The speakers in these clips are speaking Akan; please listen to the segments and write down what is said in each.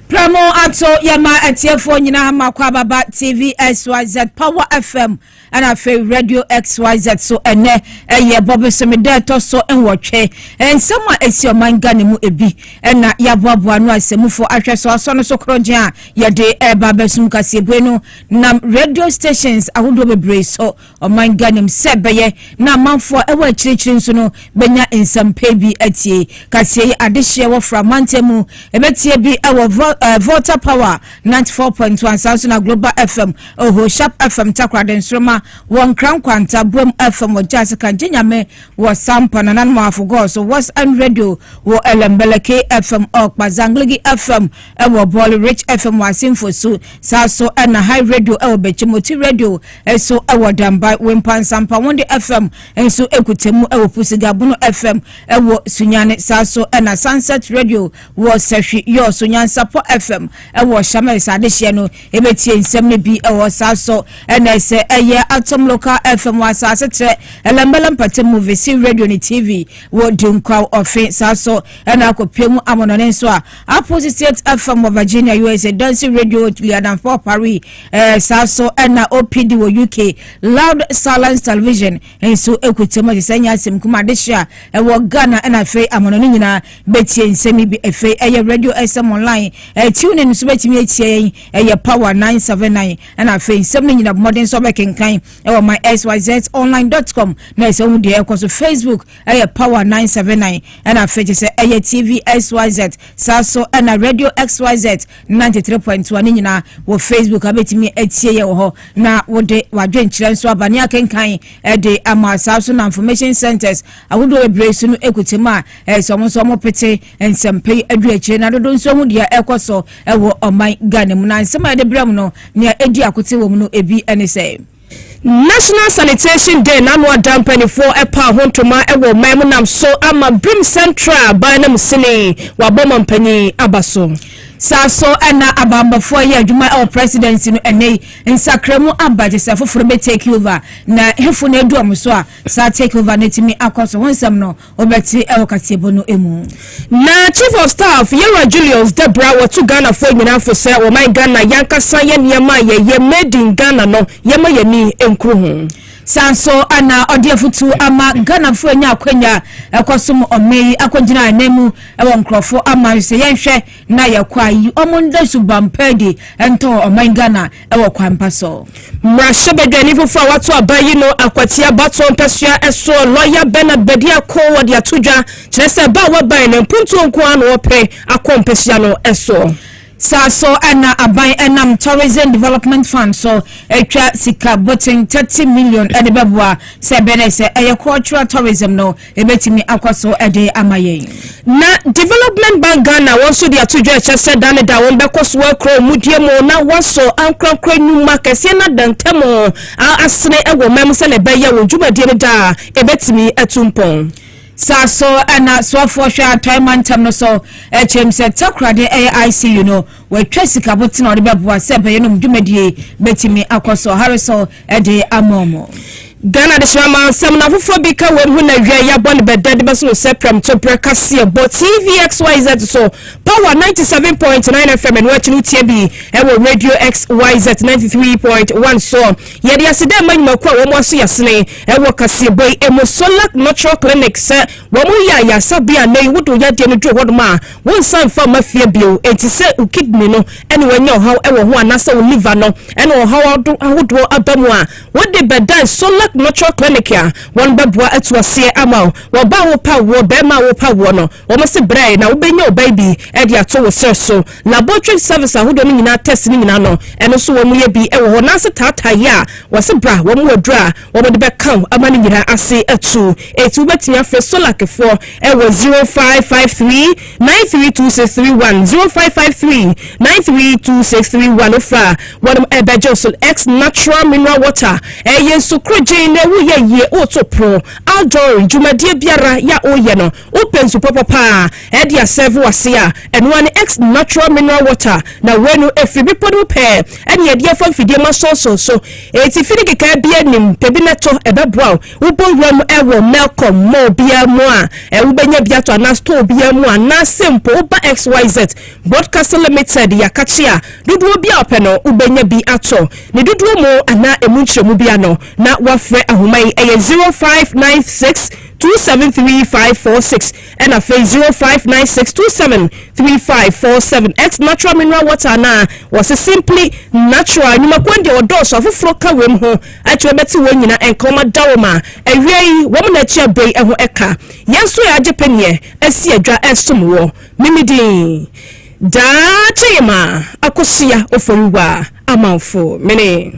Pramo ato yama etiefo nyina makwa baba TV XYZ Power FM and afi Radio XYZ so ene eye bobe semede to so enwotwe ensema esi omanga ne mu ebi na yaboaboa no asemufo ahwe so no so kroje a yede eba besum Kasiebo no na radio stations ahodo bebre so omanga ne sebeye na manfo ewa chirichiri nso no benya ensampe bi atie Kasiye adehye wo fra mantemu ebetie bi ewo Water Power 94.1 South Global FM Oho Sharp FM Takrade Nsroma Won Kran Kwanta Bom FM Ojase Kanjenyame wo Sampa na nan mafugo so was and radio wo Elembeleke FM Okpa Zangligi FM ewo Ball Rich FM wasimfo so saso na high radio ewo Bechimoti radio eso ewo Damba Wimpan Sampa Wonde FM enso ekutemu ewo Pusigabuno FM ewo Sunyane saso na Sunset radio wo Sehwi yo Sunyansapo FM ewo Shama Sadehye no ebetie nsem ne bi ewo saso na se eye Atom Local FM wasase tre elembelem patemu vesi radio ni TV wo dunkwa ofe saso na akopemu amonone nso a Opposite FM of Virginia USA Dance Radio Liadan for Paris saso na OPD wo UK Loud Silence Television enso ekutemu senya asem kuma dehye ewo Ghana na fe amonone nyina betie nsem bi efe eye Radio SM online tune in so betimi etie eye Power 979 and afi nsem nyina modern so bekenkan ewo my xyzonline.com na so hu de ekoso Facebook eye Power 979 and afi se eye TV XYZ saso na Radio XYZ 93.1 nyina wo Facebook abetimi etie ye ho na wo de wadwenkyere so abane akenkan de ama saso na information centers awodo ebresu no ekutema so mo pete ensempe aduakyere na dodo nso hu de ekoso ewo oman Ghana mu na nsema de bram no ne edi akote wo mu no ebi ene say National Sanitation Day na no dampani for epa hontoma ewo mamunam so ama Brim Central by na musini wa bomam pani abaso saso na abambafo ye adwuma our presidency no ene nsakremu abaje se foforo be take over na hefu na edu amso a sa take over netimi akoso wonsam no obeti ewo Kasiebo no emu na chief of staff Yera Julius Debra watu Ghana for nyina fo se wo man Ghana yankasa ye niema ye made in Ghana no yema ye ni enkru ho sanso ana odiafutu ama Ghana fo nya akwanya ekosum omei akonjina anemu ewo nkrofo ama se yenhwe na yakwa yi omonda subampedi ento oman Ghana ewo kwampa so mrashebedwani fufu watu abayi no akwatia bato mpesua eso lawyer Bernard Bedia ko wodi atudwa kyerese ba waban ne mpuntu nko anu ope akompesua no eso saso ana aban enam tourism development fund so etwa sika botin 30 million edebeboa se benese cultural tourism no ebetimi akwaso ede amaye na development bank Ghana wonso dia tudwa chese dane da won bekoso akro mudie mo na waso ankrakra nyuma kese na dantemo asene ewo mem se ne beye wo dwumadie da ebetimi atumpon saso ana so for sure time and time no so se takrade AIC you know we twesika botina ode beboa se be no dwumadie betimi akoso hariso ede amomo Ghana de shama sem na fofo bi ka we hu na hwe ya bon bedade beso sepram to Kasiebo TV XYZ so Power 97.9 FM and watch no TV ewo Radio XYZ 93.1 so ye de asida manima kwa wo mo so yasene ewo Kasiebo emo solar natural clinic se wo mo ya sabia na wudo ya de no dwo hodoma won san fa mafia bio enti se u kidney no ene wanya how ewo ho anasa wo liver no ene wo how ahodo abamu a wo de bedan solar natural clinic ya won babua atuase ama wo ba wo pa wo be ma wo pa wo no wo mse brai na wo benya wo baby e dia to wo so laboratory service ahodo ni nyina test ni nyina no eno so wo mu ye bi e wo na se tata ya wo se bra wo mu odra wo de be kan ama ni nyina ase atu etu betia fe solar kefo e wo 0553 932631 0553 932631 ofa won e bejo so X natural mineral water e yensu kroje din na wo ye oto pro outdoor dwumadie biara ya oye no open su papa e dia serve wase a eno an ex natural mineral water na wenu efibi podu pe ene ye dia fa fidie ma so eti fini keka bia nim pebi na to ebeboa wo bonwam ewo melcom mo bia mo a e wo benya bia to na store bia mo a na simple ba xyz broadcast limited ya kachia dudu bia openo wo benya bi ato ne dudu mo ana emunchemu bia no na wafre ahomai eye 0596 273546 and a face 0596273547 ex natural mineral water na was a simply natural ni makwende odoso afufro ka wem ho atwe beti wonyina enkoma dawoma ewiei wom na chia bei eho eka yenso ya agepenie asi adwa esomwo mimidi da chima akosia oforiwa amanfo mene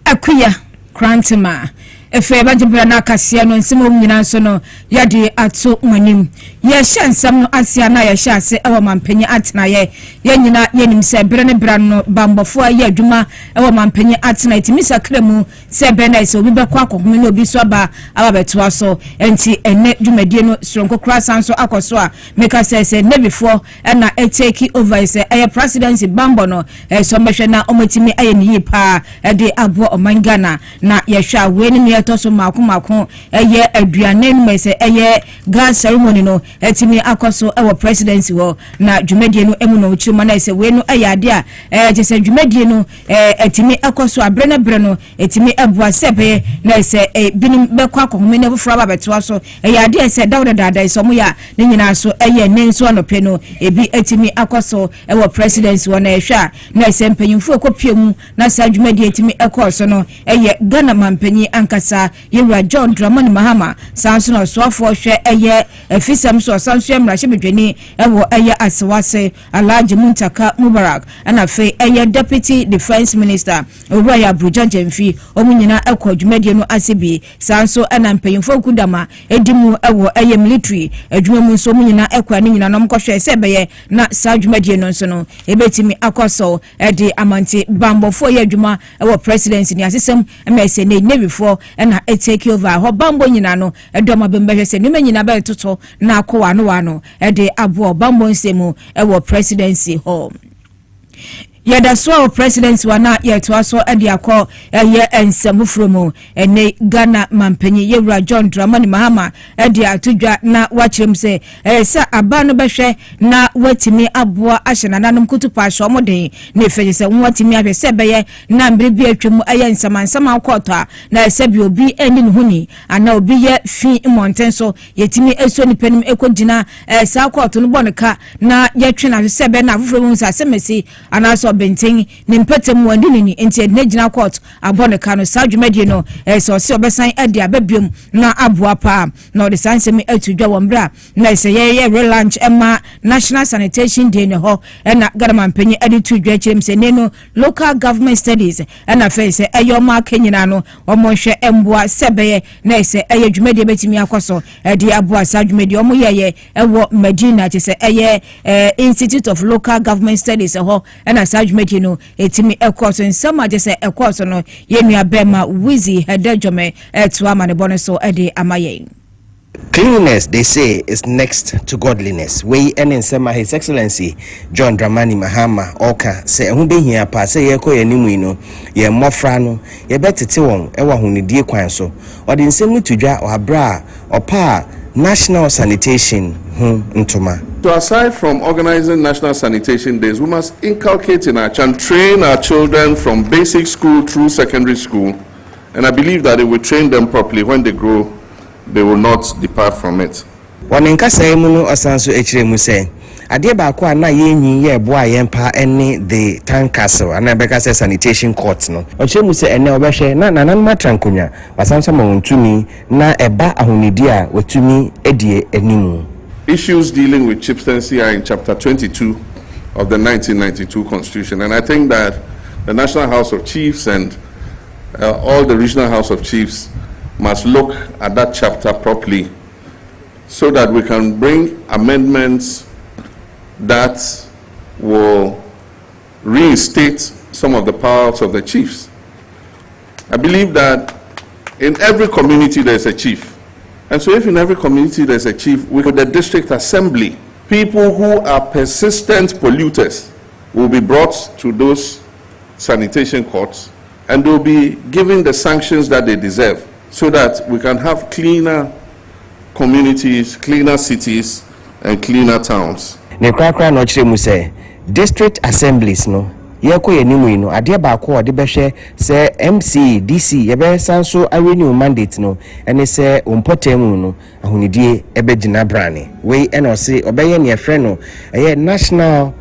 akuya krantima efe bajibra na kasia no nsemo nyina so no yade ato manim ye hyansam no asia na ye hyase ewo mampanyi atena ye nyina yenim se bere ne bra no bambofo aye adwuma ewo mampanyi atena itimisa kremu se bere na se obi bekwa akohome no obi so aba beto so enti ene dwumadie no sronko krasan so akoso a meka se ne before na e take over se aye presidency bambo no so mehwe na omotimi aye ni yipa de abo omangana na ye hwa weni toso mako eye aduane no se eye gas ceremony no etimi akoso ewo presidency wo na dwumadie no emu no chuma na se we no eye ade a jese dwumadie no etimi akoso abrena no etimi abua sebe na se binim bekwa akohome ne foforo aba beto so eye ade se dawdada so mo ya ne nyina so eye nenso anope no ebi etimi akoso ewo presidency wo na ehwa na se mpanyimfo ekopiem na sa dwumadie etimi akoso no eye Ghana mampanyi ankasa Yewra John Dramani Mahama sanso no soafo hwe eye efisam so sanso emrahye bedwani ewo eye asewase Alhaji Muntaka Mubarak ana fe eye deputy defense minister Owura Abuja Jemfi omunyina ekwadwumadie no asebi sanso ana mpanyimfo kudama edimu ewo eye military adwumamu nso omunyina ekwa ne nyina no mkohwe sebeye na sadwumadie no nso no ebetimi akoso edi amante bambofo ye adwuma ewo presidency ni asesem emese ne before na take over ho bambo nyina no edoma bembehwe se nime nyina ba toto na akwa no wano ede abo bambo nsemu ewo presidency ho yada so president wana yeto aso ade akọ ye ensemu from ene Ghana mampanyi Yewra John Dramani Mahama ade atudwa na wachirem se sa aba no behwe na watimi aboa ahyena nanom kutupa ahwe omoden na efeje se watimi ahwe se beye na mbere bi atwemu aye nsamansama akọto a na se bi obi eni ne huni ana obi ye fi monten so yetimi eso ni penim ekogina sa akọto no boneka na yetwe na se be na afoforo mu sa semesi ana so benten ne mpatem wandi ni enti na gina court abone ka no sadwumadie no so se obesan ade ababiom na aboa pa na de sansemi atudwa wombra na se ye relaunch ema national sanitation day ne ho na Ghana mpanyi ade tudwa chirem se ne no local government studies na fe se ayoma kanyina no omonhwe emboa sebeye na se ayadwumadie betimi akoso ade aboa sadwumadie omo ye ewo Medina che se Institute of Local Government Studies ho na sadwumadie no etimi ekoso nsama je se ekoso no yenua bema wizi hedejome etuama ne bone so ede amaye. Cleanliness, they say, is next to godliness. We and Sema His Excellency John Dramani Mahama Oka say who be here pa say ye ko ye nimu no ye mmofra no ye betete won e wa hunidie kwan so or the nsem to dwa or bra or pa national sanitation ntoma. So aside from organizing national sanitation days, we must inculcate in our child, train our children from basic school through secondary school, and I believe that if we train them properly, when they grow, they will not depart from it. Wanenka say mu no asanso echire mu say ade ba ko na yenyi ye boa yempa ene the town castle ana beka say sanitation court no ochire mu say ene obehwe na nanan matrankonya basanso ma wontumi na eba ahonidi a watumi edie animu. Issues dealing with chieftaincy are in chapter 22 of the 1992 Constitution, and I think that the National House of Chiefs and all the Regional House of Chiefs must look at that chapter properly so that we can bring amendments that will reinstate some of the powers of the chiefs. I believe that In every community there's a chief. And so if in every community there's a chief, with the district assembly, people who are persistent polluters will be brought to those sanitation courts and they'll be given the sanctions that they deserve so that we can have cleaner communities, cleaner cities, and cleaner towns. Ne krakra no chire mu say district assemblies no yeko yenimu no ade ba ko de behwe say MC DC yebe sanso renew mandate no ene say ompotemu no ahunidie ebegina brane we ene o say obeye ne efre no national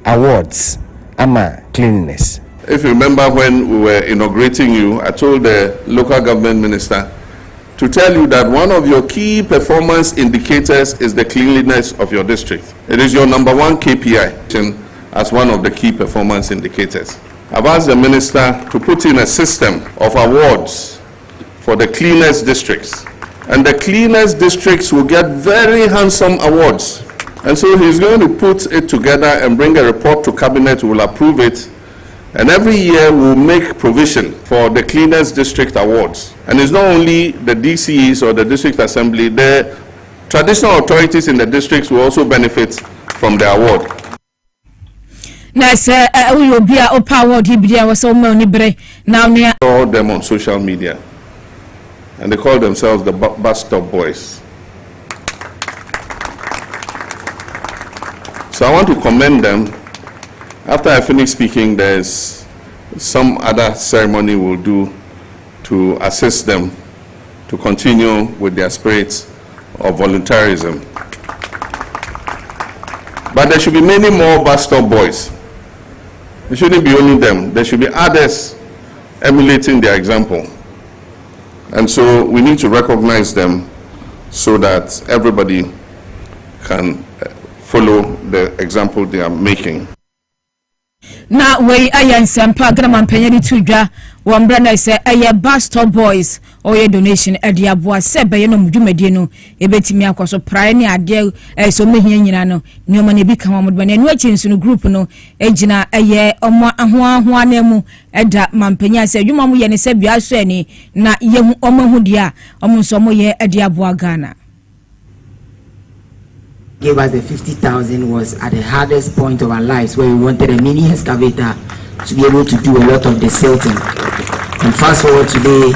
awards ama cleanliness. If you remember when we were inaugurating you, I told the local government minister to tell you that one of your key performance indicators is the cleanliness of your district. It is your number one KPI as one of the key performance indicators. I've asked the minister to put in a system of awards for the cleanest districts. And the cleanest districts will get very handsome awards. And so he's going to put it together and bring a report to cabinet, who will approve it. And every year we'll make provision for the cleanest district awards. And it's not only the DCEs or the district assembly, the traditional authorities in the districts will also benefit from the award. Nice, we will be a power DBD was so many bre now near all them on social media. And they call themselves the bus stop boys. So I want to commend them. After I finish speaking, there's some other ceremony we'll do to assist them to continue with their spirit of volunteerism. But there should be many more bus stop boys. It shouldn't be only them. There should be others emulating their example. And so we need to recognize them so that everybody can follow the example they are making. Na we ayan sempa grama mpanyani tudwa wambra na se aye bus stop boys or ye donation ade aboa se be ye no mdwumadie no ebetimi akoso prae ne ade so mehia nyina no nyoma ne bi ka mo de no achinsu no group no ejina aye omo ahoa na mu eda mampanya se adwuma mo ye ne se bia so ani na ye hu omo hu dia omo so mo ye ade aboa Ghana. Gave us the 50,000 was at the hardest point of our lives where we wanted a mini excavator to be able to do a lot of the silting. And fast forward today,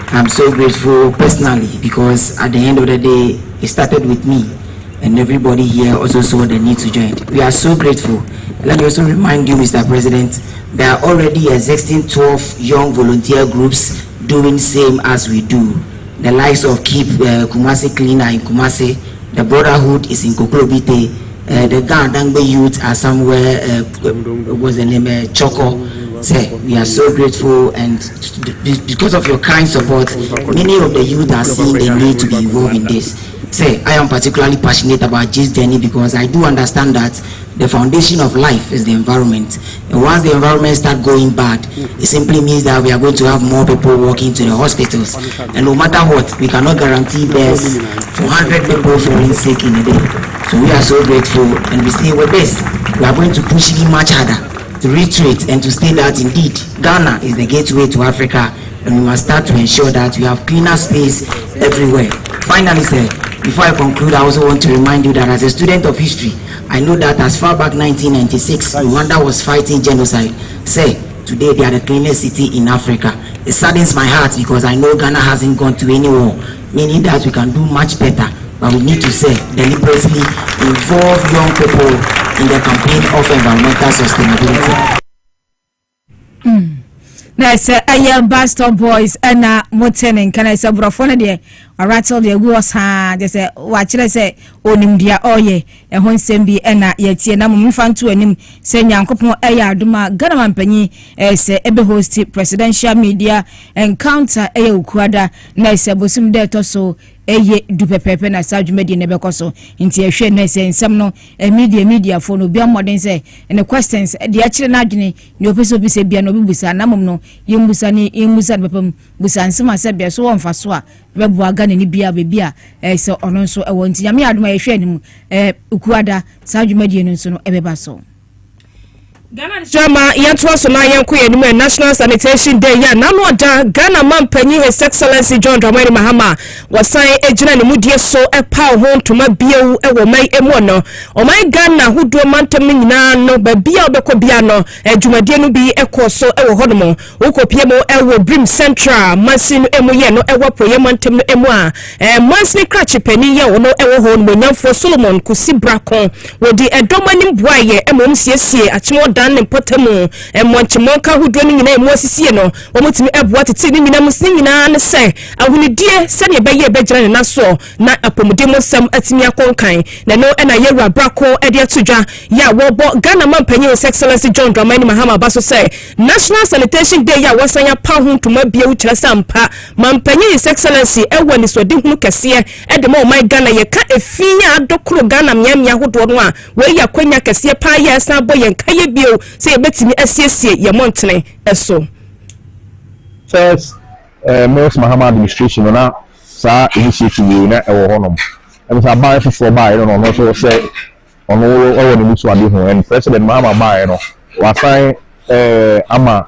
I'm so grateful personally because at the end of the day, it started with me and everybody here also saw the need to join. We are so grateful. Let me also remind you, Mr. President, there are already existing 12 young volunteer groups doing same as we do. The likes of Keep Kumasi Cleaner in Kumasi, the Brotherhood is in Koklobite, the Gandangbe youth are somewhere, was the name Choco. Say, we are so grateful, and because of your kind support, many of the youth are seeing the need to be involved in this. Say, I am particularly passionate about this journey because I do understand that the foundation of life is the environment. And once the environment starts going bad, it simply means that we are going to have more people walking to the hospitals. And no matter what, we cannot guarantee there's 400 people falling sick in a day. So we are so grateful, and we say with this, we are going to push it much harder to reiterate and to state that indeed Ghana is the gateway to Africa, and we must start to ensure that we have cleaner space everywhere. Finally, sir, before I conclude, I also want to remind you that as a student of history, I know that as far back 1996, Rwanda was fighting genocide. Say, today they are the cleanest city in Africa. It saddens my heart because I know Ghana hasn't gone to any war, meaning that we can do much better. But we need to say, deliberately involve young people in the campaign of environmental sustainability. Nice, bus stop boys and Motening. Can I say, Brofona dear, or rattle the was hard? They say, watch it, say, onim dear, oh ye, and when Sembi and yet, ye, no fan to him, saying Yankopo Aya Duma, Ganaman Penny, say, Ebe host presidential media encounter a Ukwada, nice, Bosum de Toso. Eye dupe pepe na South Media nebekoso nti ehwe na say nsem no media for no bia modern say and the questions de akire na adwene ne opeso bi se bia no bibusa na mom no yembusa bepam busa nsem ase bia so wonfa so a bebu aga ne bia bebia so ono nso ewo nti yame adoma ehwe anim ukuada South Media no nso no ebeba so. Jama yanto so na yanko yanime National Sanitation Day ya nanu oda Ghana man panyi His Excellency John Dramani Mahama wasan ejina ne mudie so epa ho ntoma biewu ewo mai emu no o mai Ghana hudo mantam nyina no ba bia obekọ bia no adwumadie no bi ekoso ewo hodomo ukopie mo ewo Brim Central Masin emu ye no ewo proye mantam no emu a Masin krachi pani ye no ewo ho no nyamfo Solomon Kasiebo wodi edomani boaye emom siesie achimo dan ne potemu monchimonka hudo ni nyina emu asisie no omutimi eboa tete ni nyina musin nyina ne se ahunidie se ne beye begyina ne naso na apomudemo sam atimi akonkan na no na yewura brako ede atudwa ya wobo Ghana man panyi His Excellency John Dramani Mahama baso say National Sanitation Day ya wasanya pa ho ntoma bia u kyerɛ sampa man panyi His Excellency ewo ni so de hunu kɛse ede ma o my Ghana ye ka efinya adokro Ghana miamia hodo no a we ya kwanya kɛse pa ya san bo ye nkaye bio say betimi asiesie ye montene eso first Most Mahama administration na sa initiative na ewo honom and sa buy for buy no so say ono ewo ni mutu ade ho and President Mahama buy no wa sign ama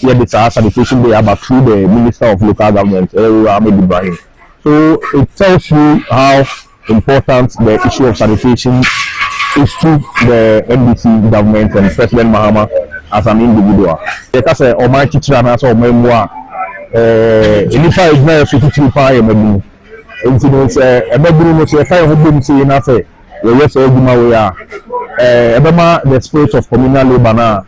ye the sanitation day about through the Minister of Local Government Ahmed Ibrahim. So it tells you how important the issue of sanitation is to the NDC government and President Mahama as an individual. Because my teacher na so memwa inifa ejna fititi pa ye mabu incidents ebabu no se kai hobum se na se we so aguma we a ebema the spirit of communal labor na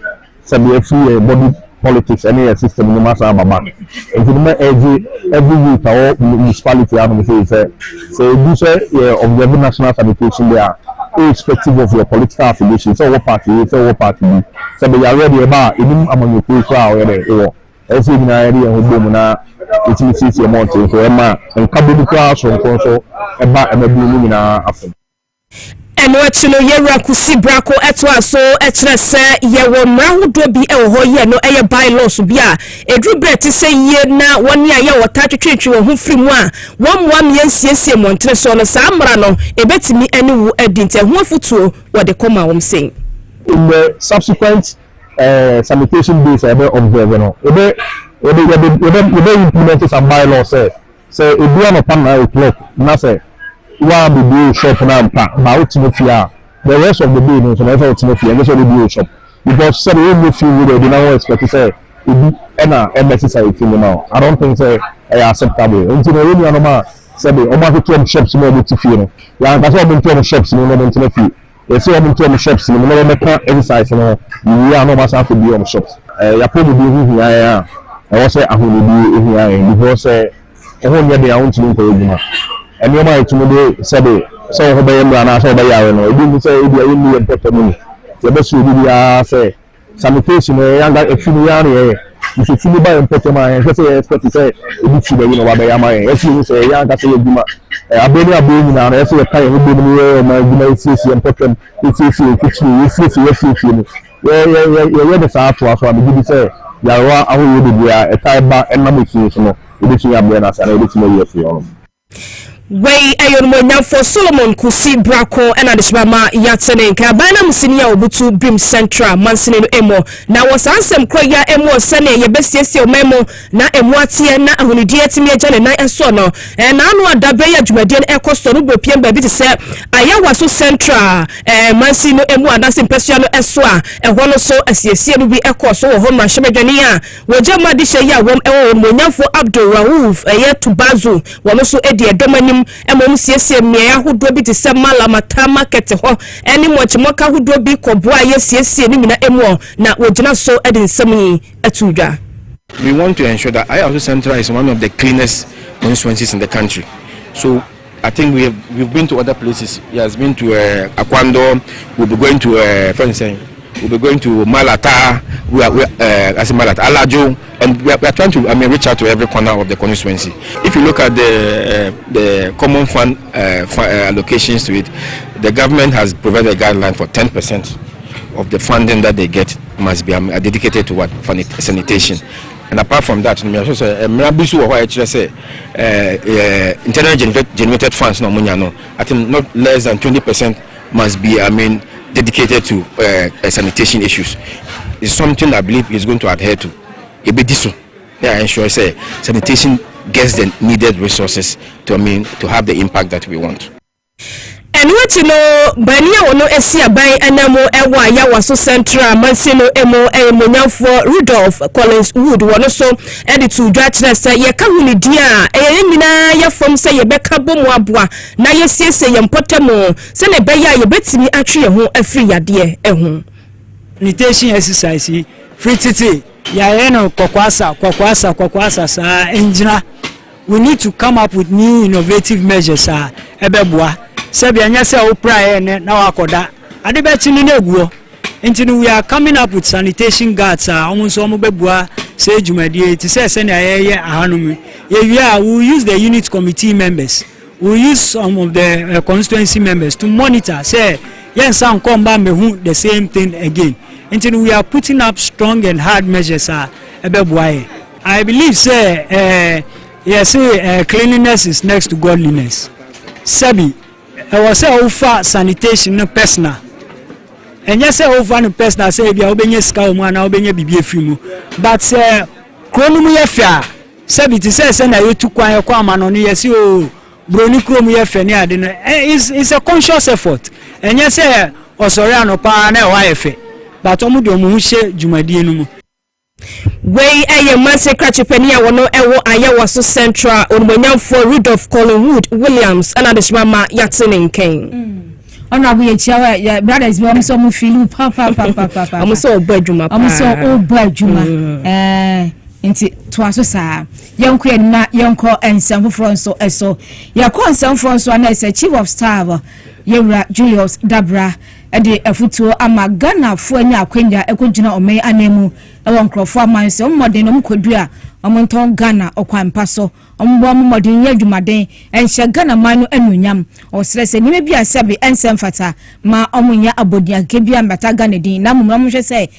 sabe free body politics any system no matter baba incident every week our municipality am say do say of the national sanitation there irrespective of your political affiliation so what party be sabe you already about inim amanyoku kwa we dey esi nyina yari ehobom na utility amount so ema nkabodu kwa so nkonso eba emebu ni nyina afom eno achino yewura Kasiebo eto aso ekire se yewo mrahodo bi ewo ho ye no eye bylaws bi a edru breti se ye na woni aye wota twetwetwe wo ho firimu a wonmoa miensiesie montre so no sa mra no ebetimi ene wu adinte ho afutuo wode koma wom sen in the subsequent sanitation days ebe observe no ebe implement some bylaws say edu am pan na o'clock na say wa be do shop na mpa ba utimofia the rest of the day no so na utimofia and so dey do shop because say we no feel we dey now expect say edu na embassy say feel now I don't think say acceptable until we no normal say be o ma to two shops no dey feel no ya ga so be two shops no no dey feel yes we am to shops no no make exercise no we are no must have to be on shops ya probably be here ya I was say ahunu bi here because ehun ye dey ahun tinu ko ejuma and you might to say so be yam na so be yawe no ebi say ebi ayi ni important money you be so bi say sanitation yanga efini ya re you should feel by important man say expect say ebi ti be you know ba yam ayi efi say yanga say ejuma abeni abeni na na say kai ho bi ni ma ejuma isi important isi kitchen isi ni ye the sa to aso am bi say yawa ahu ye bi ya etaiba enam isi so no ebi ti ya be na sa na ebi ti me ye fi on Way ayon mo nyamfo Solomon Kasiebo ena de shibama yatene nka bana musini ya obutu Brim Central mansini no emo na wasansem kroya emo sene ye besiesie omemo na emo atie na ahunidie timi agya na eso no na anu adabe ya dwumadie na ekoso no bopiem ba bi te se ayawa so Central mansini no emo adase mpesua no eso a eho no so asiesie no bi ekoso wo ho mahwemedwani a wojama de hye ya wom ewo mo nyamfo Abdul Rauf Tubazu wo no so edi edomani emom siesie mmea hodo bi te se mala mata market ho eni mochimoka hodo bi koboa ye siesie ni mina emu na wogina so edi nsem yi atudwa. We want to ensure that Ayawaso Central is one of the cleanest constituencies in the country. So I think we've been to other places. He has been to Akwando. We'll be going to we'll be going to Malata. We are Malata, Alajo, and we are trying to reach out to every corner of the constituency. If you look at the common fund allocations to it, the government has provided a guideline for 10% of the funding that they get must be dedicated to what sanitation. And apart from that, internally generated funds, I think not less than 20% must be, dedicated to sanitation issues. It's something I believe is going to adhere to. Yeah, ensure say sanitation gets the needed resources to have the impact that we want. And what you know, Bania wono esia by anamo ewa ya waso central Mansino emo for Rudolph Collins Wood wono so edit to judge say ye ka huni dia mina ya from say ye beka bomu aboa na ye siesie ye mpotemo se ne beya ye betimi atwe ho afri yade eho sanitation exercise free titi ya no kwakwasa sa enjina. We need to come up with new innovative measures ebeboa sebi anya se opra ne na wakoda ade be tinu na eguo ntinu we are coming up with sanitation guards omunso omobebua say jumadie ti se na ye ahanum we will use the unit committee members, we will use some of the constituency members to monitor say yes and come back the same thing again until we are putting up strong and hard measures ebeboa. I believe say cleanliness is next to godliness. Sabi I was say over sanitation no personal. And yes, over no personal say bia obenye ska o mu na obenye bibie fimu. But kromu ye fa. Sabi ti say na ye tu kwan ye kwa ma no yes o broni kromu ye fa ni ade no. It's a conscious effort. And yes, osori anopa na e wa ye fa. But omu de omu hye jumadie no mu. Wey eye manse krachepenia wono ewo ayawaso central onmonyam for Rudolph Collingwood Williams and adishmama Yatsinin King. Honorable Yechiawa brothers we so mu feel papa am so obadwuma am so obadwuma nti to aso saa yenko na yenko ensem foforo nso eso yakọ ensem foforo nso na ese chief of staff Yewra Julius Dabra ede afutuo ama Ghana fo anya akwanya ekogina omei anemu ewo nkrofo amanse ommodin no mkodu a omonton Ghana okwampa so ombo ommodin nya dwumaden enhye Ghana manu anunyam osrese nime bia sebe ensem fata ma omunya abodia kebia mbata Ghana din na mumra mohwe se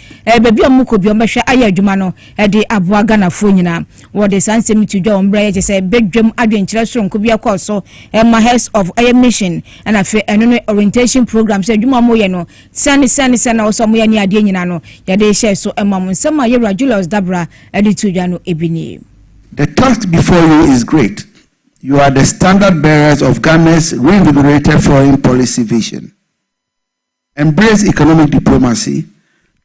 bebi omukobi ombehwe aya adwuma no ede aboa Ghana fo nyina wode sansem tudwa ombra ye se bedwam adwenkyere so nkobia kwaso ma heads of air mission and afi eno orientation program se adwuma mo ye no sani oso mo ye ni ade nyina no yade share so emam nsema Yewra Julius Dabra ede tudwa no ebini. The task before you is great. You are the standard bearers of Ghana's reinvigorated foreign policy vision. Embrace economic diplomacy,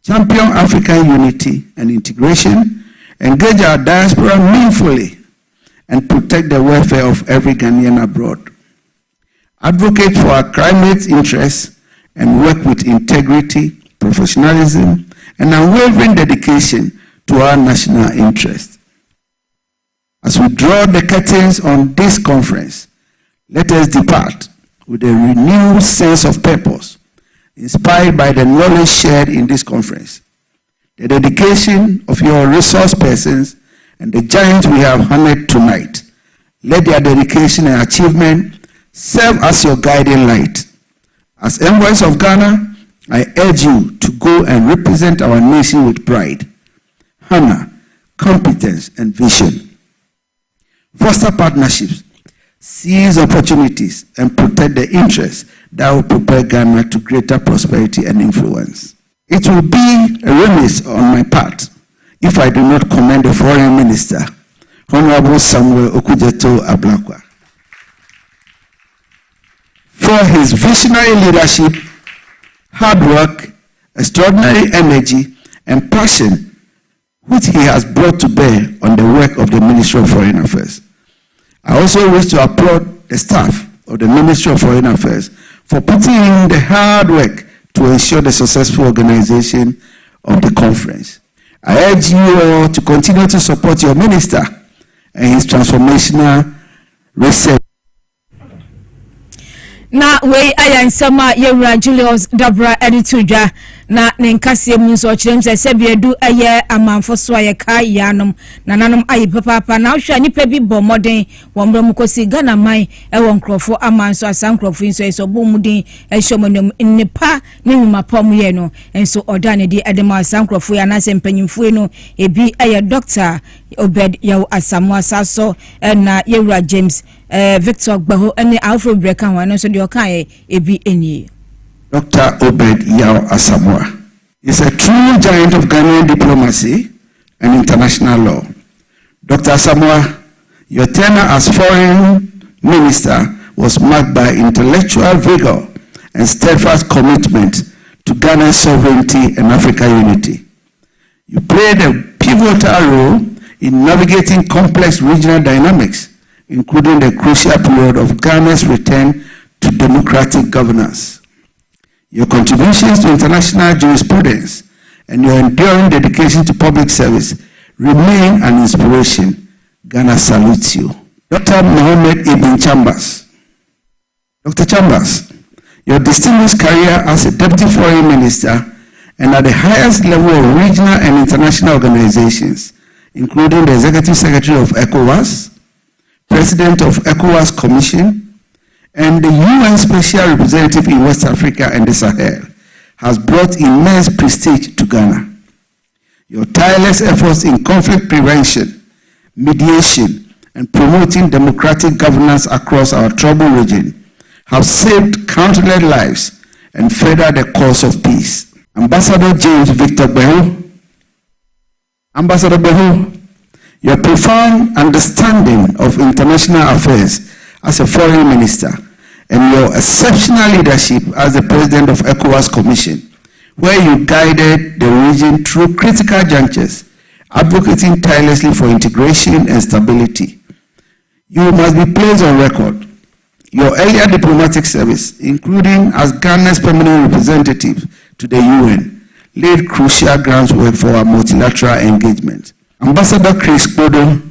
champion African unity and integration, engage our diaspora meaningfully, and protect the welfare of every Ghanaian abroad. Advocate for our climate interests and work with integrity, professionalism, and unwavering dedication to our national interests. As we draw the curtains on this conference, let us depart with a renewed sense of purpose, inspired by the knowledge shared in this conference, the dedication of your resource persons, and the giants we have honored tonight. Let their dedication and achievement serve as your guiding light. As envoys of Ghana, I urge you to go and represent our nation with pride, honor, competence, and vision. Foster partnerships, seize opportunities, and protect the interests that will propel Ghana to greater prosperity and influence. It will be a remiss on my part if I do not commend the Foreign Minister, Honorable Samuel Okudzeto-Ablakwa, for his visionary leadership, hard work, extraordinary energy, and passion which he has brought to bear on the work of the Ministry of Foreign Affairs. I also wish to applaud the staff of the Ministry of Foreign Affairs for putting in the hard work to ensure the successful organization of the conference. I urge you all to continue to support your minister and his transformational research. Na we ayansama Yewra Julius Dabra edituja na Kasiebo nso chirem se biedu aye amanfo so aye kai yanom na nanom aye papa na hwa nipa bi bo moden womra mukosi Ghana man ewo nkrofo amanso asankrofo nso eso bo muden ehwomonom nipa ne nwuma pom ye no enso oda ne di edema asankrofo ya na sempanyimfo no ebi aye doctor Obed yaw Asamoah Saso na Yewra James Victor Gbaho and Alfred Brekan one so the okan ebi eni. Dr. Obed Yao Asamoah. He's a true giant of Ghanaian diplomacy and international law. Dr. Asamoah, your tenure as foreign minister was marked by intellectual vigor and steadfast commitment to Ghana's sovereignty and African unity. You played a pivotal role in navigating complex regional dynamics, including the crucial period of Ghana's return to democratic governance. Your contributions to international jurisprudence and your enduring dedication to public service remain an inspiration. Ghana salutes you. Dr. Mohammed Ibn Chambers. Dr. Chambers, your distinguished career as a deputy foreign minister and at the highest level of regional and international organizations, including the executive secretary of ECOWAS, president of ECOWAS Commission, and the UN Special Representative in West Africa and the Sahel, has brought immense prestige to Ghana. Your tireless efforts in conflict prevention, mediation, and promoting democratic governance across our troubled region have saved countless lives and furthered the cause of peace. Ambassador James Victor Behu, Ambassador Behu, your profound understanding of international affairs as a foreign minister and your exceptional leadership as the president of ECOWAS Commission, where you guided the region through critical junctures, advocating tirelessly for integration and stability. You must be placed on record. Your earlier diplomatic service, including as Ghana's permanent representative to the UN, laid crucial groundwork for our multilateral engagement. Ambassador Chris Bodo,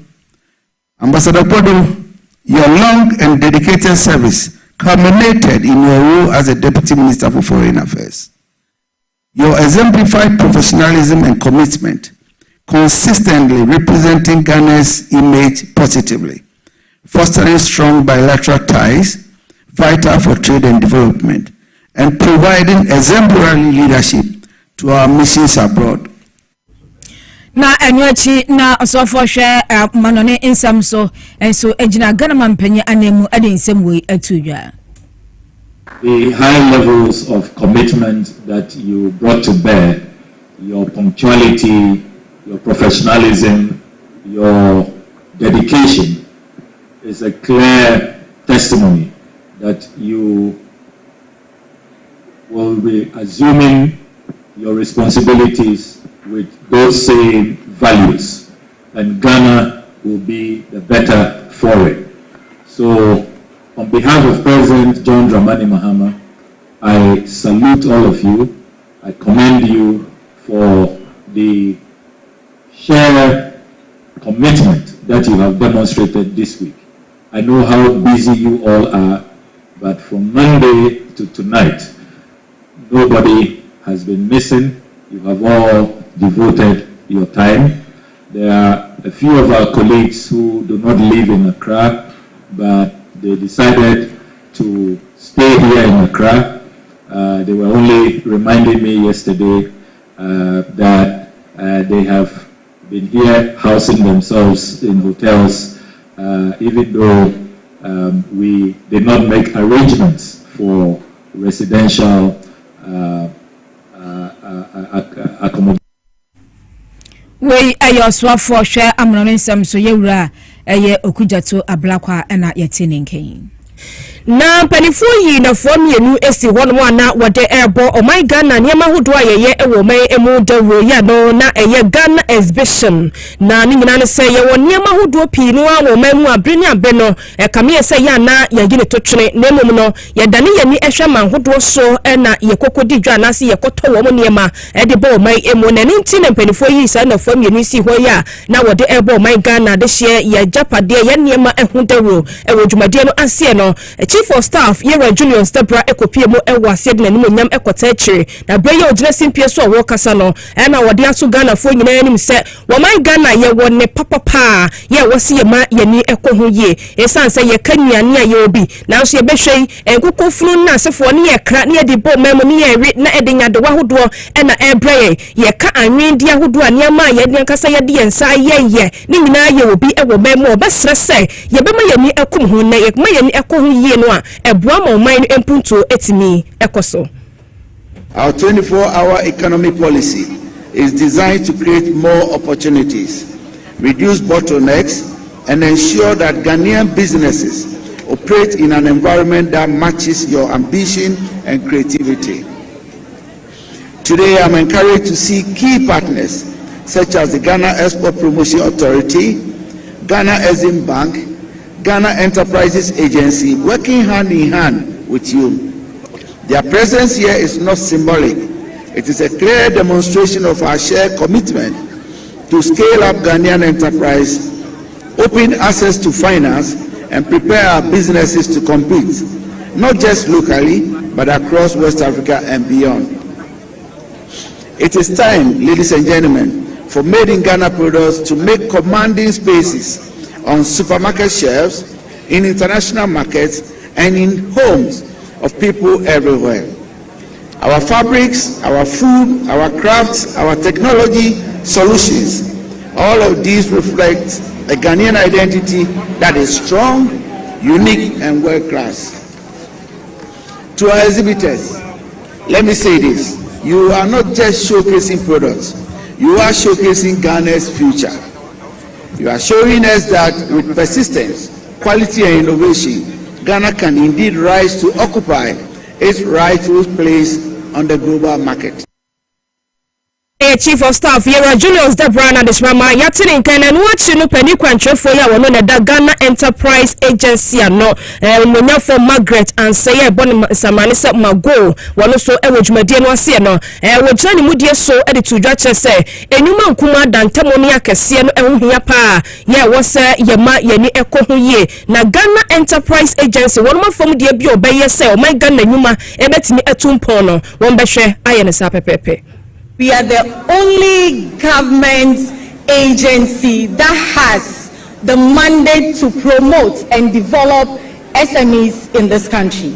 your long and dedicated service culminated in your role as a Deputy Minister for Foreign Affairs. Your exemplified professionalism and commitment, consistently representing Ghana's image positively, fostering strong bilateral ties, vital for trade and development, and providing exemplary leadership to our missions abroad. Na enyochi na osofo hwe manone insam so enso ejina Ghana mampanyi anemu ade nsem we atudwa. The high levels of commitment that you brought to bear, your punctuality, your professionalism, your dedication is a clear testimony that you will be assuming your responsibilities with those same values, and Ghana will be the better for it. So, on behalf of President John Dramani Mahama, I salute all of you. I commend you for the shared commitment that you have demonstrated this week. I know how busy you all are, but from Monday to tonight, nobody has been missing. You have all devoted your time. There are a few of our colleagues who do not live in Accra, but they decided to stay here in Accra. They were only reminding me yesterday that they have been here housing themselves in hotels, even though we did not make arrangements for residential accommodation. We ayo swafo hwe amnono nsam so yewura eye okujato ablakwa na yetininken. Na panifo yi na fo mienu esi hono na wode ebo o my Ghana niema hodo ayeye ewo mai emu dawo ya no na eye Ghana exhibition na ni nyina ne se ye wo niema hodo pinu a wo mai mu abreni abeno e kame se ya na ya gine totwene na emum no ye dane ye ni ehwe man hodo so na ye kokodi dwa na se ye koto wo niema e de bo mai emu na ni nti na panifo yi sa na fo mienu si ho ya na wode ebo my Ghana de hye ye japade ye niema ehudawo e wo dwumade no ase no Chief of Staff Yera Junior Stebra Ekopiemo ewa sied na nimu nyam ekota echire na breye ogina simpie so wo kasa no na wode aso Ghana fo nyina anim se wo man Ghana ye wone papa ye wose ye ma ye ni ekoho ye esan se ye kanuane a ye obi na so ye behwei enkoko funu na asefo ne ye kra ne ye di bo memo ne ye ri na edenya de wahodo na ebreye ye ka anwen di ahodo ane ma ye de kasa ye de ensa ye ni nyina ye obi ewo memo obesre se ye bema ye ni ekum ho na ye ma ye ni ekoho ye no a ebua ma man empunto etimi ekoso. Our 24-hour economy policy is designed to create more opportunities, reduce bottlenecks, and ensure that Ghanaian businesses operate in an environment that matches your ambition and creativity. Today, I'm encouraged to see key partners such as the Ghana Export Promotion Authority, Ghana Exim Bank, Ghana Enterprises Agency working hand in hand with you. Their presence here is not symbolic. It is a clear demonstration of our shared commitment to scale up Ghanaian enterprise, open access to finance, and prepare our businesses to compete, not just locally, but across West Africa and beyond. It is time, ladies and gentlemen, for made in Ghana products to make commanding spaces on supermarket shelves, in international markets, and in homes of people everywhere. Our fabrics, our food, our crafts, our technology solutions, all of these reflect a Ghanaian identity that is strong, unique, and world-class. To our exhibitors, let me say this: you are not just showcasing products, you are showcasing Ghana's future. You are showing us that with persistence, quality, and innovation, Ghana can indeed rise to occupy its rightful place on the global market. Chief of Staff Yera Julius Debrana Dishmama Yatin and watching no penny quantro for ya one the Ghana Enterprise Agency no munya for Margaret and say bon samanisa mago one so ewojumade no ase no wojani mudie so e to dwache say enuma nkuma dantamoni akese no ehunhia pa ya wose yema yani ekoho ye na Ghana Enterprise Agency one ma fom de bi obeye say o my Ghana nyuma ebetimi etumpon no won behwe aye ne sa pepepe. We are the only government agency that has the mandate to promote and develop SMEs in this country.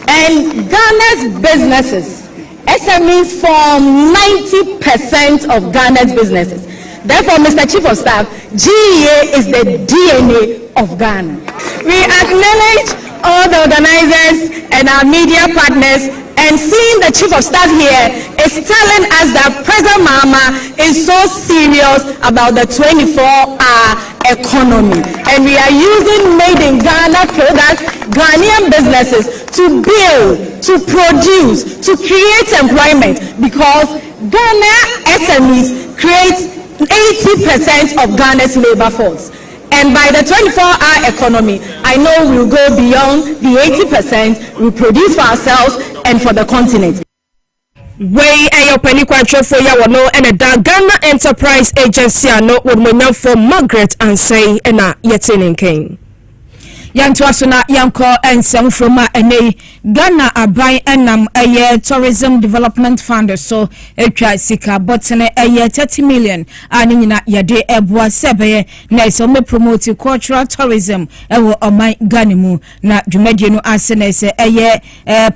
And Ghana's businesses, SMEs form 90% of Ghana's businesses. Therefore, Mr. Chief of Staff, GEA is the DNA of Ghana. We acknowledge all the organizers and our media partners, and seeing the Chief of Staff here is telling us that President Mahama is so serious about the 24-hour economy, and we are using made in Ghana products, Ghanaian businesses to build, to produce, to create employment, because Ghana SMEs create 80% of Ghana's labor force. And by the 24-hour economy, I know we'll go beyond the 80% we produce for ourselves and for the continent. Way ayo penny quantro for ya no and a Ghana Enterprise Agency no would munya for Margaret and say ena yetin king. Yantuasuna yanko ensem from ene Ghana abai enam aye tourism development fund so etwa sika botene aye 30 million ani nyina yade ebua sebe na so me promote cultural tourism ewo oman Ghana mu na dwumadie no ase na se aye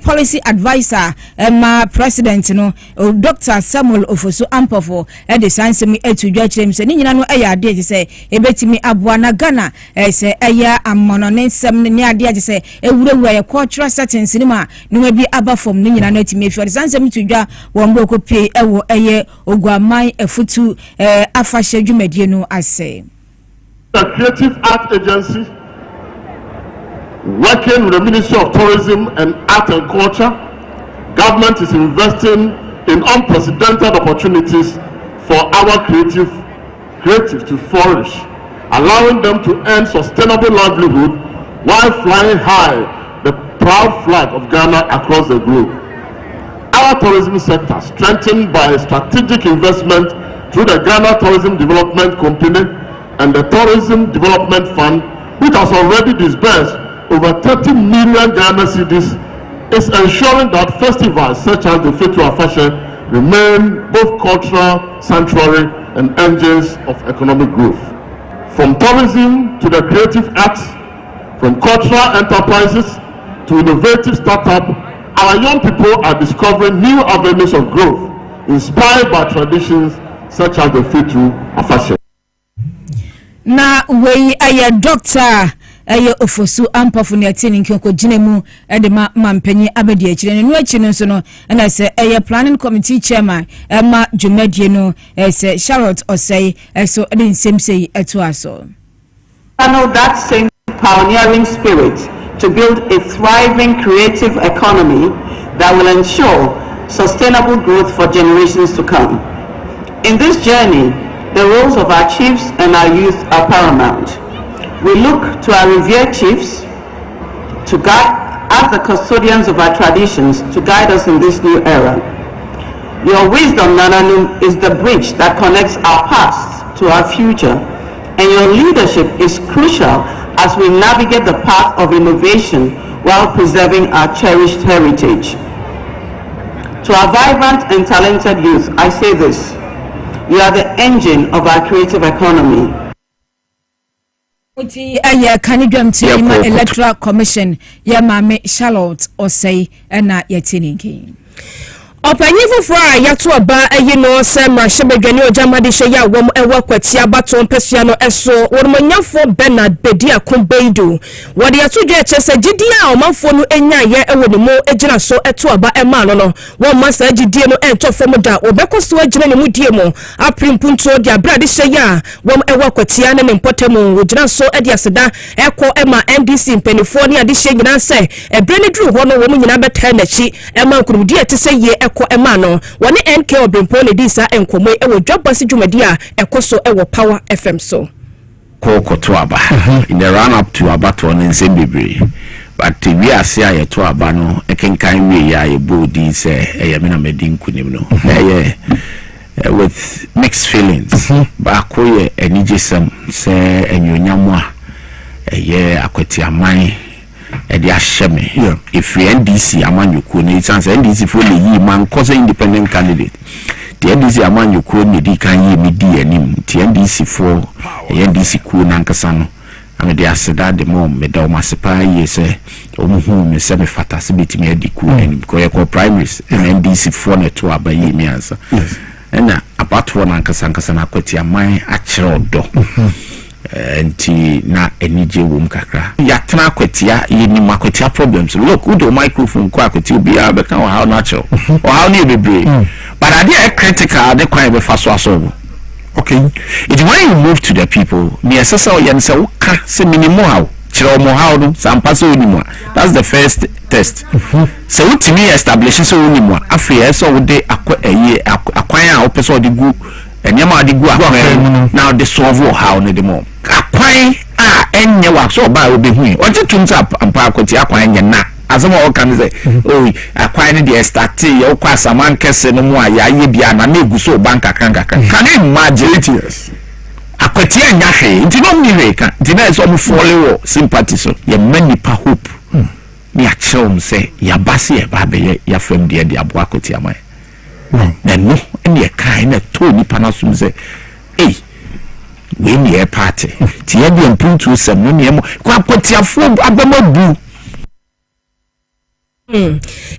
policy advisor ma president no Dr. Samuel Ofosu Ampofo e de sansemi etudwa chem se ni nyina no aye ade se ebetimi abua na Ghana se aye amono some near say a would cultural settings cinema no be above from Nina Nati for the Sansam to ja one local pay a year or guamai a futu afashe jumediano I say. The Creative Art Agency working with the Ministry of Tourism and Art and Culture, government is investing in unprecedented opportunities for our creative to flourish, allowing them to earn sustainable livelihood while flying high the proud flag of Ghana across the globe. Our tourism sector, strengthened by a strategic investment through the Ghana Tourism Development Company and the Tourism Development Fund, which has already disbursed over 30 million Ghana cedis, is ensuring that festivals such as the Fetu Afashe remain both cultural sanctuary and engines of economic growth. From tourism to the creative arts, from cultural enterprises to innovative startups, our young people are discovering new avenues of growth inspired by traditions such as the Fetu Afashe. Na we aye doctor eye ofosu ampofo ne atini nkoko ginemu de ma mampanyi abedi akire no achi no so no na se eye planning committee chairman ma dwumadie no se Charlotte Osei so de nsemsei eto aso. Channel that same pioneering spirit to build a thriving creative economy that will ensure sustainable growth for generations to come. In this journey, the roles of our chiefs and our youth are paramount. We look to our revered chiefs to guide, as the custodians of our traditions, to guide us in this new era. Your wisdom, Nananum, is the bridge that connects our past to our future, and your leadership is crucial as we navigate the path of innovation while preserving our cherished heritage. To our vibrant and talented youth, I say this: you are the engine of our creative economy. Electoral Commission, Mame Charlotte Osei, and Yetininki. Opanyifu fra yato aba no se mrahye bedwane ojamade hye ya wom ewa kwati abaton pesua no eso wormonyafo Bernard Bedi Akombeido wode yato dwe chese gidia omanfo no enya ye ewo ne mo egina so eto aba ema no won masa gidie no entofo mu da obekoso agina ne mu die mo aprimpunto de abrade hye ya wom ewa kwati ane ne mpotemu ogina so ede aseda eko ema NDC mpenifo ne ade hye nyina se ebrene duru ho no wom nyina beta na chi ema nkurumdi etese ye ko emano woni NK Obrimpo ne disa enkomo ewo dwabasi dwumadi a ekoso ewo Power FM so kokoto aba in the run up to abato on nsembebe but we ase ayeto aba no ekenkan we ya ebodi se eyamina medin kunim no with mixed feelings ba koye enigesem se enyonyamo a akwati aman edi asheme if we NDC amanyuko ne chance NDC for le man cause independent candidate the NDC amanyuko ne di kan yi mi di anim the NDC for NDC ku nankasa no ame de aseda de mom me da o masepa yi se o mu hu me se me fata se betimi adi ku anim ko ye ko primaries NDC for ne to abayi mi ansa na apart for nankasa na kwati aman akere odo enti na enije wom kakra yatena kwatia yeni makwatia problems look with the microphone kwa kwatia bi abeka how natural or how need be but I dey critical dey kwa be faso aso okay it when you move to the people me assess o yen se woka se minimum how chiro mo how no sampa se onimu that's the first test so utimi establish se onimu afia so wo dey akwan a opeso de gu enyama de gu akwan now the solve how no the more akwan a enye wa so ba obehu oje tumta ampa akwati akwan enye na azama o kan say oh akwan ne dey start ye kwa saman kese no mu aya ye bia na na egu so banka kanka can you imagine it yes akwati enya hwe nti no mi hwe kan nti na so mu follow sympathy so ye manipa hope ni a chom say ya base ye ba be ya fam de de abo akwati amai na no ene kai na to ni panasum say eh we ni party ti ya bi mpuntu sem no ne mo kwa kwatiafo abamabu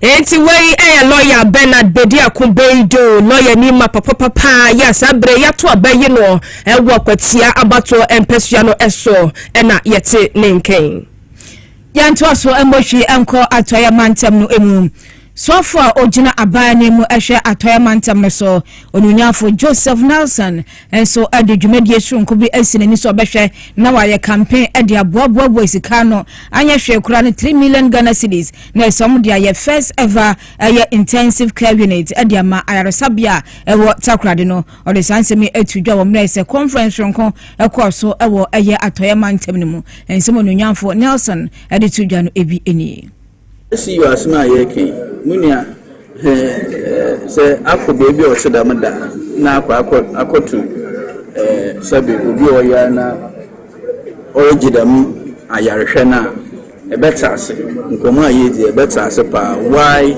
enti wey lawyer Bernard Bedi Akombeido lawyer ni ma papa ya sabre ya to abaye no ewo kwatia abato empesua no eso na yete nenken yanto aso embohwe enko atoya mantem no emu so far ogina abane mu ehwe atoya mantem no so onunyafo Joseph Nelson enso adedwumadi sunko bi asinani so behwe na waye campaign ade aboaboa isika no anya hwe kura ne 3 million Ghana cedis na some dia ye first ever intensive care unit ade ama ayaresabia ewo takrade no ode sansemi atudwa wo mra ise conference ronko ekoso ewo eye atoya mantem no mu enso onunyafo Nelson ade tudwa no ebi eni see you as my yake munia say akọ baby o sheda meda na akotu sabi obi o ya na origidam ayarehwe na ebeta ase nkomo ayedi ebeta ase pa why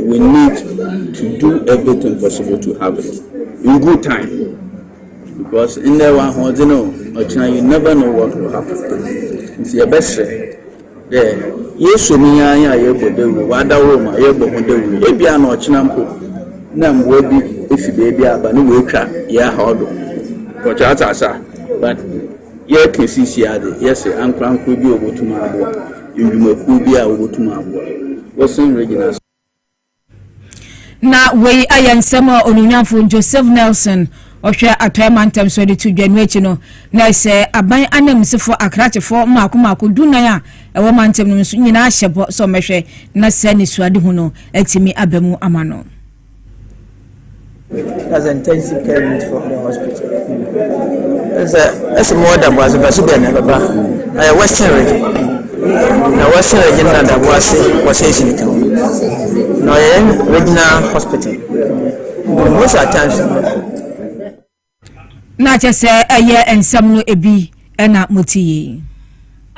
we need to do everything possible to have it in good time because in there one hodino you never know what will happen it's your best yeah yesu mi anya yebodewu wadawo ma yebodewu ebia na ochina mpo na mbo bi efi bebi aba no we twa ya hodo ko cha asa but ye can see ade yes ankranko bi obotuma abo yundumaku bi a obotuma abo wosun regional na we ayansema onunyafo Joseph Nelson ohwe atoyamantem so de to dwanuachi no na se aban anamsefo akratefo maako dunan a ewo mantem no so nyina ahyebo so mehwe na se ni suade hu no atimi abamu amano as intensive care unit for the hospital. That's more than was a Western region. Now Western region that was in now regional hospital. Most of the times. Na just say a year and some no ebi ena muti.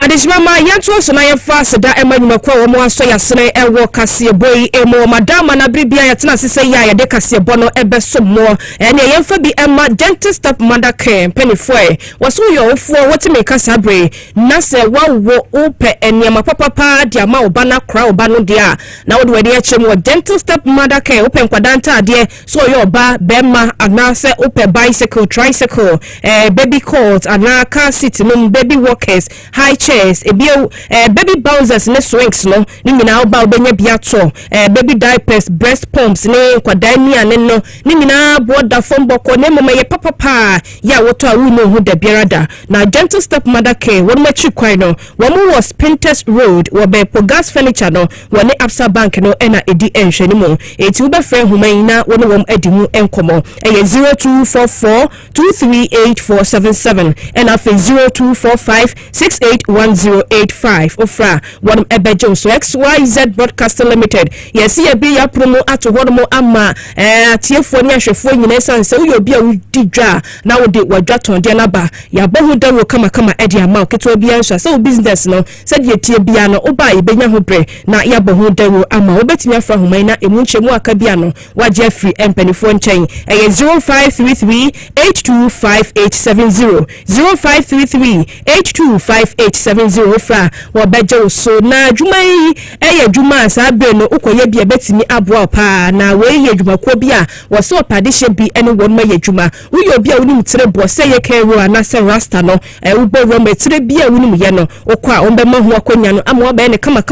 Adishmama yantu so na yefa seda emanyuma kwa wo mo aso yasene ewo Kasiebo emo madama na bribia yatena sese ya de Kasiebo no ebeso mo ene yemfa bi ema dentist step mother care penifo waso yo ofo wotime kasabre na se wawo ope eniema papa dia ma oba na kra oba no dia na wo de wede achem wo dentist step mother care open kwadanta ade so yo oba bema ana se ope bicycle tricycle baby cots ana car seat no baby walkers high ebio baby bouncers ne swings no ni nyina oba obenya biato baby diapers breast pumps ne kwadani ane no ni nyina boda fomboko ne mama ye papa ya woto a wu no hu da biarada na gentle step mother care won machi kwan no wo mo was Pinterest road wo be Pogas furniture no wo ne Absa bank no ena edi enhwani mu eti wo be frɛ human na wo ne wom edi mu enkomo 0244238477 ena 0245681085 ofra one ebejo so XYZ Broadcasting Limited yes ye bi ya promo ato hono ama tiefo ni ahwefo nyina sanse wo obi a wudi dwa na wo de wadwa ton de na ba ya bohu dawo kama edi ama keto obi anso se business no se de tie bia no oba e benya ho bre na ya bohu dawo ama obetimi afra homan na emu nchemu aka bia no waje free empanifo nchen 0533825870 0533825870 fra wo beje so na dwuma yi dwuma asa be no ukoye bia betimi aboa pa na we ye dwuma ko bia wo se opade hye bi ene won ma ye dwuma uyo bia woni mtire bo se ye kero ana se rasta no ubo ro metire bia woni mu ye no okwa ombe ma ho akonya no ama ba ne kama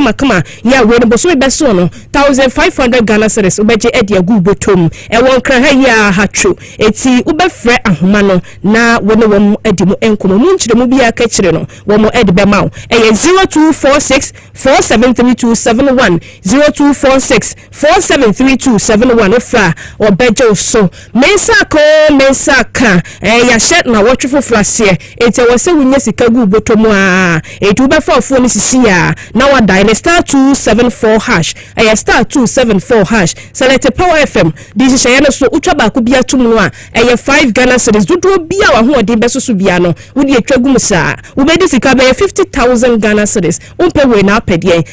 ya we no bo so be so no 1500 Ghana cedis ubeje edi agu botom won kra ha ya hatwo eti ubefre ahoma no na woni wom edi mu enkomo mu nchire mu bia ka kire no wom edi be ma 0246473271 0246473271 ofra obeje so mensaka ya shet na wotwefo frase eti wose wunya sika gu botomu a eti ubefa ofo ni sisi ya na wa dial *274# *274# select Power FM this share so utwa ba ko bia tum no a 5 Ghana cedis dodo bia wa ho ode besoso bia no wodi atwagum sa ubedi sika be 50,000 Ghana cedis umpe we na apede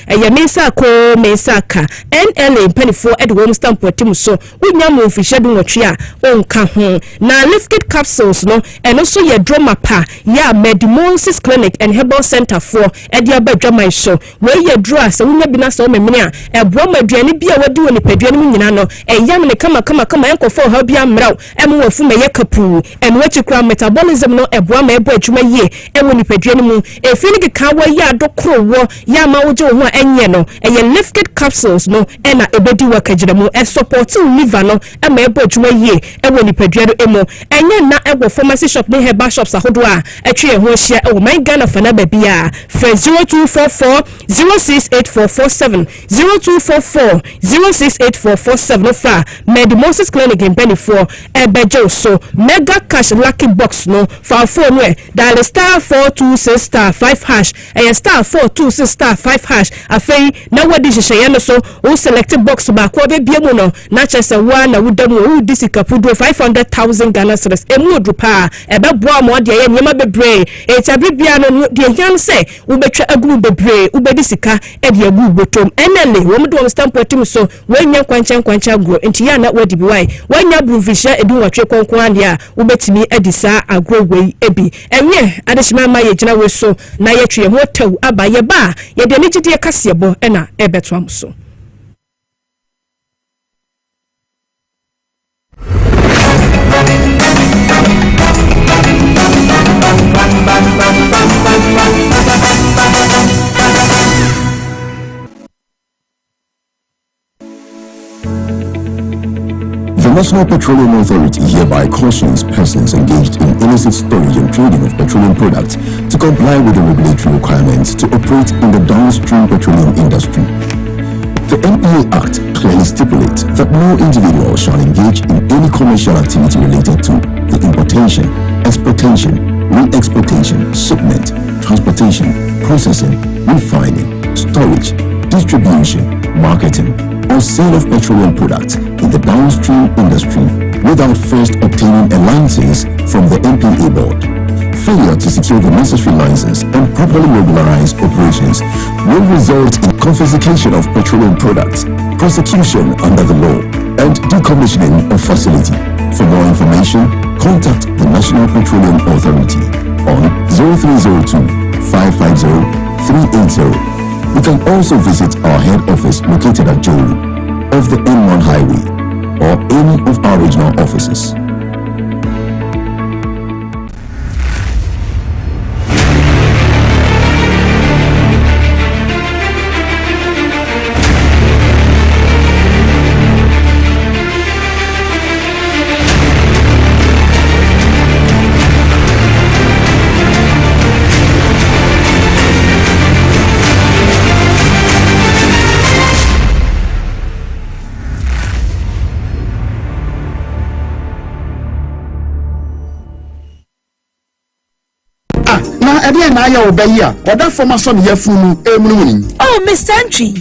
mensaka NLA penifo edwom stamp watim so unya mo ofihye du nwotwe a onka ho na liquid capsules no eno so ye drama pa ya Medimosis Clinic and Herbal Center for edi abadwaman so we ye draw sa unya bi na so memene a ebroma aduane bia wadi woni paduane mu nyina no yam ne kama enkofo ha bia mraw emu wafu meye kapu enu achi kra metabolism no ebua ma ebo adwuma yie woni paduane mu efini ka wa ya dokro wo ya ma woje ho enye no liquid capsules no ena ebedi wa kagire mu support liver no ma ebo adwuma yie woni paduane emu enye na ego pharmacy shop ne herbal shops ahodo a atwe ho hia my Ghana fana ba bia 0244 068447 0244 068447 fa Medimosis Clinic in Benifo ebejo so mega cash lucky box no for phone we dial *426*5# *426*5# afei na wadi hyehyɛ no so o select box ba ko be bia mu no na kyese wa na wudamu o disikapudo 500,000 Ghana cedis emu odrupa ebeboa mo de ye nyema bebre etabibia no de yan se wo betwa aguru bebre wo bedisika e de agu botom enele wo mo do stamp watim so wanya kwanchan agro enti ya na wadi biwai wanya brufisha edu watwe konkon ande a wo betimi adisa agro wei ebi enye adeshima ma ye gina we so na ye twe ho taw aba ye ba ye de ni gide Kasiebo ena ebeto am so bang bang bang National Petroleum Authority hereby cautions persons engaged in illicit storage and trading of petroleum products to comply with the regulatory requirements to operate in the downstream petroleum industry. The NPA Act clearly stipulates that no individual shall engage in any commercial activity related to the importation, exportation, re-exportation, shipment, transportation, processing, refining, storage, distribution, marketing, or sale of petroleum products in the downstream industry without first obtaining a license from the NPA board. Failure to secure the necessary license and properly regularize operations will result in confiscation of petroleum products, prosecution under the law, and decommissioning of facility. For more information, contact the National Petroleum Authority on 0302 550 380. You can also visit our head office located at Jolu of the N1 Highway or any of our regional offices. Oh, Mr. Entry,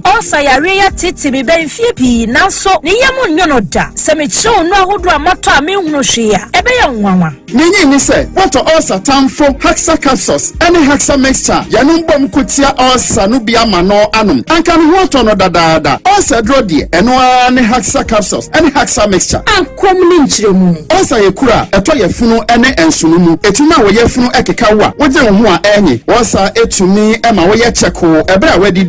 also, Yaria Titi, be very feepy, now so, Niamun Yonoda, Semicho, no who do a matter, Munushia, a young woman. Nini said, what to also time for Haxa capsules, any Haxa mixture, Yanumbom Kutia or Sanubia Mano Anum, and can what on the dada, also Drodi, and one Haxa capsules, any Haxa mixture, and Community, also Yakura, a toy funo, any and Sunumu, Etuna, where Yefuno Ekikawa, what you want any, was it to me, Emma, where you check, a better ready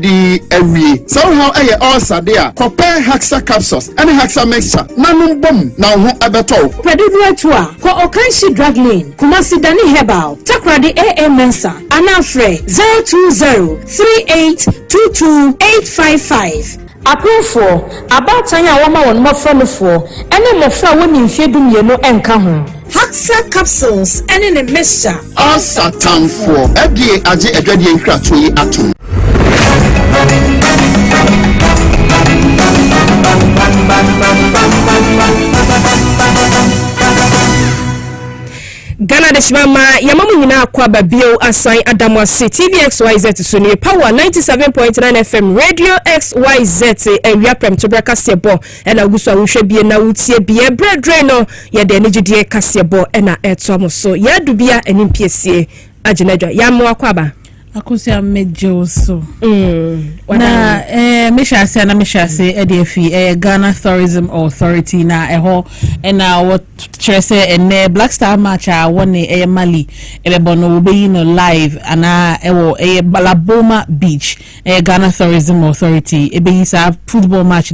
every. Somehow, I also there, compare Haxa capsules, any Haxa mixture, Nanum Bum, now who abeto. Predicate to Okanshi Drug Lane, Kumasi Dani Hebal, Takradi A.M. Mensa, Anafre 020-3822-855. Approve for about Tanya Wama on more from for any more from when you feed you know and come. Haxa capsules and in a mixture. Also, time for FDA Aji Edwadi and Kratui Atom. Ghana de Shimama Yamamu nyina kwa babio assign Adamwase TVXYZ Suni Power 97.9 FM Radio XYZ ewia prem to break Kasiebo ena gusu ahwehwe bie na wutie bie bredre no ye de negidie Kasiebo ena eto so ya dubia enimpiesie aginedwa ya mo akwaba akosia mejo so na mishase EDF Ghana Tourism Authority na eho na what chese Black Star match won Mali bono will be live ana ewo Balaboma Beach Ghana Tourism Authority sa football match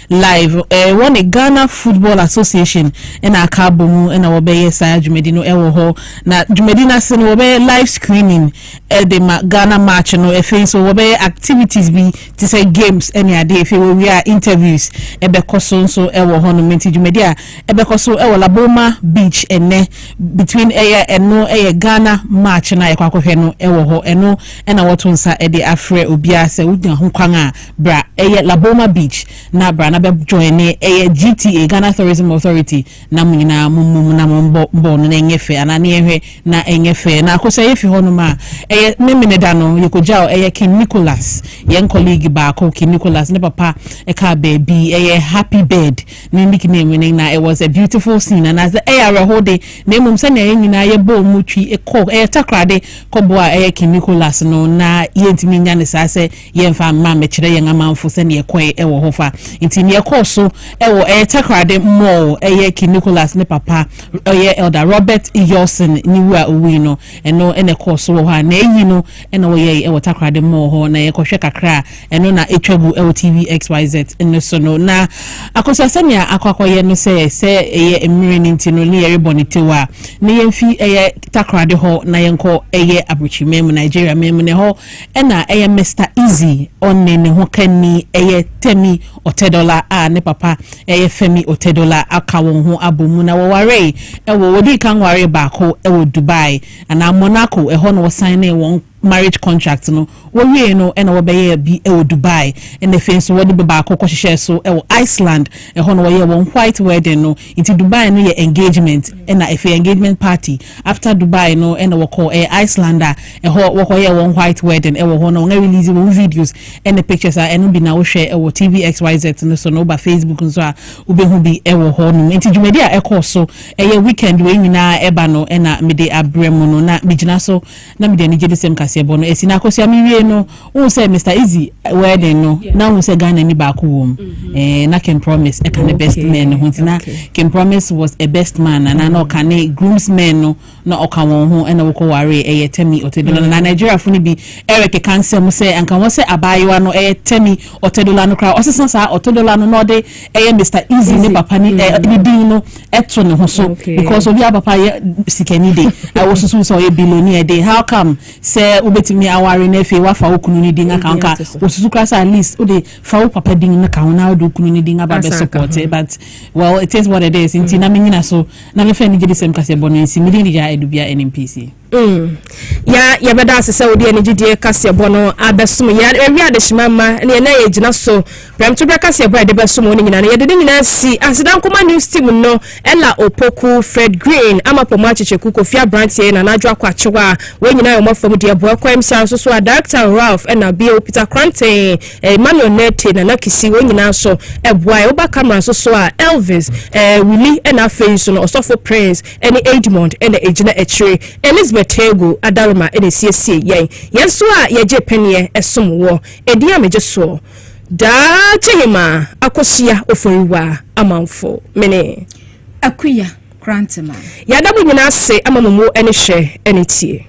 live won Ghana Football Association na akabomu na wo be sa Jumedino ewo ho na Jumedina sin wo be live screening the Ghana match no so wo be activities be to say games any day if we are interviews ebekoso so ewo ho no menti Jumedia ebekoso ewo Laboma Beach ene between eno Ghana match na yakwakohwe no ewo ho eno na wotonsa de afre obia se wudin ho kwan a bra Laboma Beach na bra na be join GTA Ghana Tourism Authority na munyina mumum na mbo no enyefe ana ne ehwe na enyefe na akosa yefi ho no ma memene da no yekojao King Nicholas yen colleague ba ko King Nicholas ne papa ka baby happy bed ne nickname ne na it was a beautiful scene and as the hode ne mum se na nyina ye bo mutwi takrade koboa King Nicholas no na yentimi nya ne sa se yemfa ma mekire yen amanfo se ne ekwe ewo hofa ntimi ekoso ewo takrade mo King Nicholas ne papa Elder Robert Yosen niwa owi no eno ene koso ho ha na eyi no ena wo ye takrade mo ho na ye kohwe kakra eno na etwabu LTV XYZ eno so no na akoso asania akwakoye no se emire nintino ne ye bonitewa ne ye mfi takrade ho na ye nko abruchi mem Nigeria mem ne ho ena Mr Easy onne ne ho kani Temi Otedola ne papa Femi Otedola aka won ho abomu na wo ware wodi kan ware baako Dubai and Monaco no sign won marriage contract no wo wie no na wo be bi Dubai and the fence wo de be baako ko hye so Iceland no wo ye won white wedding no into Dubai no ye engagement na engagement party after Dubai no na wo call Icelander wo ko ye won white wedding wo no nga release won videos and the pictures are no bi na wo share TV XYZ no so no ba Facebook nso a wo be hu bi wo ho no into dwumadi a so weekend we nyina eba no na me de abremu no na me gina so na me de ni gede sem Kasiebo no esina akosia mi wie no won say Mr. Easy wedding no na won say Ghana ni baako wom na can promise e kan the best man no ntina can promise was a best man na na kan groomsmen no na oka won ho na wo ko ware Temi Otedola na Nigeria fu ni bi Eric cancel mo say anka won say abayewa no Temi Otedola no kra osesa sa Otedola no no de Mr. Easy ni papa ni din no eto ne ho so because obi papa sikani de I was so a billionaire de how come say ubetimi aware na fe wa fa okunu ni din aka nka wosusu class at least o de fa papa din na ka na do okunu ni din aba be support but well it is what it is inti na menyina so na me fe ni gidi sem Kasiebo no insi midi ya edubia NMPC ya beda asese odi enigidie Kasiebo no abesum ya ewia de shimama na na ye gina so pram to Kasiebo ya de besum oni nyina na ye de nyina si asidan koma news team no Ella Opoku Fred Green amapomo achechekuko Kofia Brantie na najwa akwa chewa we nyina yo mafam de abo kwa msa so so director Ralph na Bio Peter Krante Emmanuel Nete na nakisi we nyina so eboa oba camera so so a Elvis Willie na face no Osofo Prince any Edmond na ejina echire Elizabeth Tego Adarma ene siesie yen so a yeje penie esom wo edia meje so da chehima akosia oforiwa amanfo mene akuya Grantman yadabu nyina se amamumu ene hye ene tie